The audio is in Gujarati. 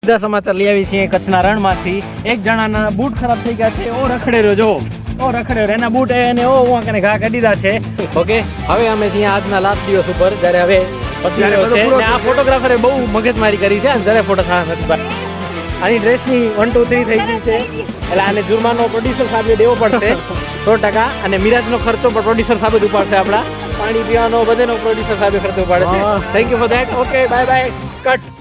સીધા સમાચાર લઈ આવી છીએ કચ્છના રણમાંથી. એક જણાના બૂટ ખરાબ થઈ ગયા છે. ઓ રખડે રહ્યો જો, ઓ રખડે રહ્યો. એના બૂટ એને ઓ વાંકને ઘા કરી દીધા છે. ઓકે, હવે અમે છીએ આજના લાસ્ટ દિવસ ઉપર, જ્યારે હવે પતી રહ્યો છે. અને આ ફોટોગ્રાફરે બહુ મગજમારી કરી છે. જ્યારે ફોટો સારા નથી. આની ડ્રેસની 1 2 3 થઈ ગઈ છે. એટલે આને જુર્માનો પ્રોડ્યુસર સાહેબે દેવો પડશે 100%. અને મિરાજનો ખર્ચો પણ પ્રોડ્યુસર સાહેબ જ ઉપાડશે. આપણા પાણી પીવાનો બધેનો પ્રોડ્યુસર સાહેબ ખર્ચો ઉપાડે છે. Thank you for that. Okay, bye bye, cut.